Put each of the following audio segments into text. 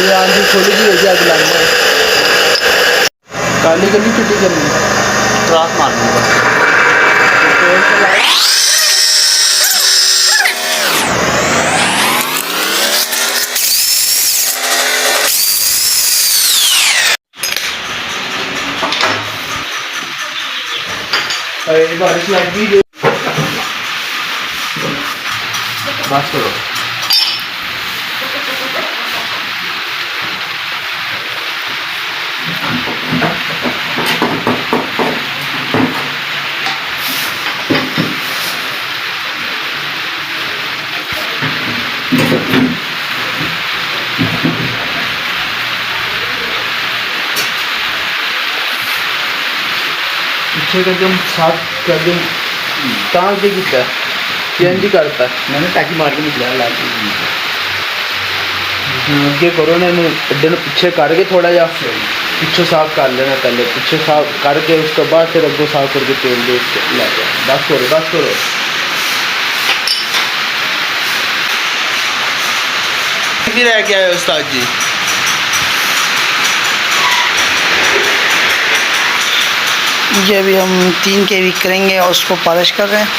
ये आंधी खोली भी होगी अगला में काली गली छुट्टी करनी ट्राक मारनी बस। बारिश लग गई बस करो। पीछे का एकदम साफ कर दे कहाँ से कितना चेंज करता है मैंने टैकी मार के निकला लाल अगे करो ना अड्डे पीछे करके थोड़ा जा पिछों साफ कर लेना पहले पीछे साफ करके उसके बाद फिर अगो साफ करके तेल दे ला बस करो बस करो। कितनी रह गया है उस्ताद जी? ये अभी हम 3 kV करेंगे और उसको पॉलिश कर रहे हैं।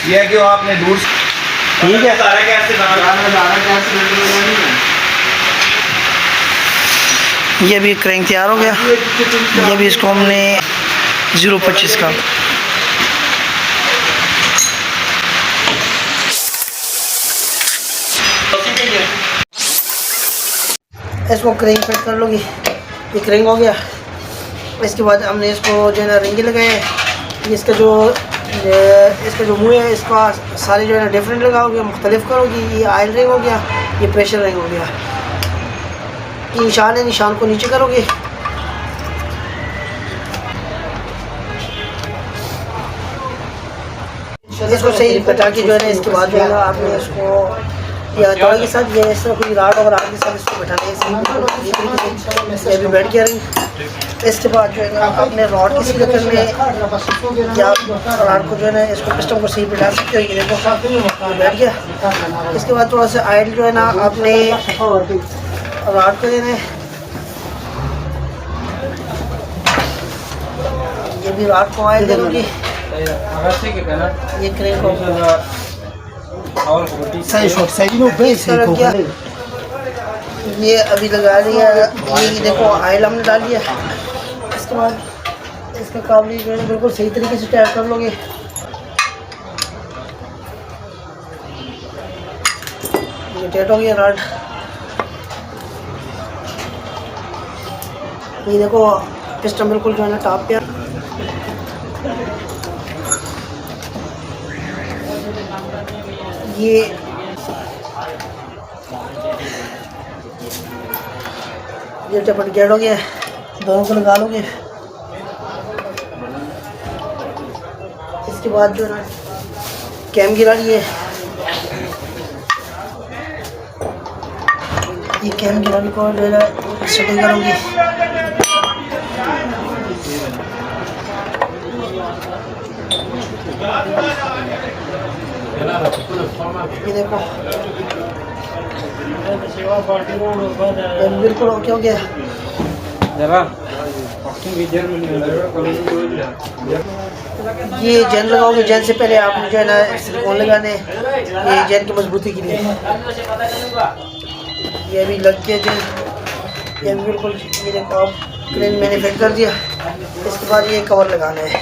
ये है कि वो आपने दूर ठीक है। सारा कैसे ये भी क्रैंक तैयार हो गया। ये भी इसको हमने 0.25 का इसको क्रैंक फिट कर लोगी। ये क्रैंक हो गया। इसके बाद हमने इसको जो है ना रिंग लगाए। इसका जो मुँह है इसका सारे जो है ना डिफरेंट लगाओगे, मुख्तलिफ करोगी। ये ऑयल रिंग हो गया, ये प्रेशर रिंग हो गया। ये निशान है, निशान को नीचे करोगे। इसको सही पटा के जो है ना इसके बाद जो है ना आपने इसको या हथौड़े के साथ ये इस तरह कोई राड और राड के साथ इसको बैठाना है। ये भी बैठ गया रिंग। इसके बाद जो है ना आपने रॉड की सीधा करने या रॉड को जो है ना इसको पिस्टन को सही बैठा सकते हो। ये देखो बैठ गया। इसके बाद थोड़ा सा ऑयल जो है ना आपने रॉड को देना है। ये भी रॉड को ऑयल दे दोगी। ये क्रैंक हो गया। ये अभी लगा लिया। ये देखो ऑयल हमने डाल दिया। इसके बाद इसका काबली जो है बिल्कुल सही तरीके से टाइट कर लोगे। ये टाइट हो गया रॉड। ये देखो पिस्टन बिल्कुल जो है ना टॉप पे। ये टपट गेट हो गया। दोनों को लगा लोगे। इसके बाद जो है ना कैम गिरा लिए। ये कैम गिराने को जो है ना सेटिंग करोगी। ये देखो बिल्कुल ओके हो गया। ये जेल लगाओगे। जेल से पहले आपने जो है ना सिलिकॉन लगाने, ये जेल की मजबूती के लिए। ये भी लग गया जेल। ये भी बिल्कुल ये देखो आप क्रेन मैंने फिट कर दिया। इसके बाद ये कवर लगाना है।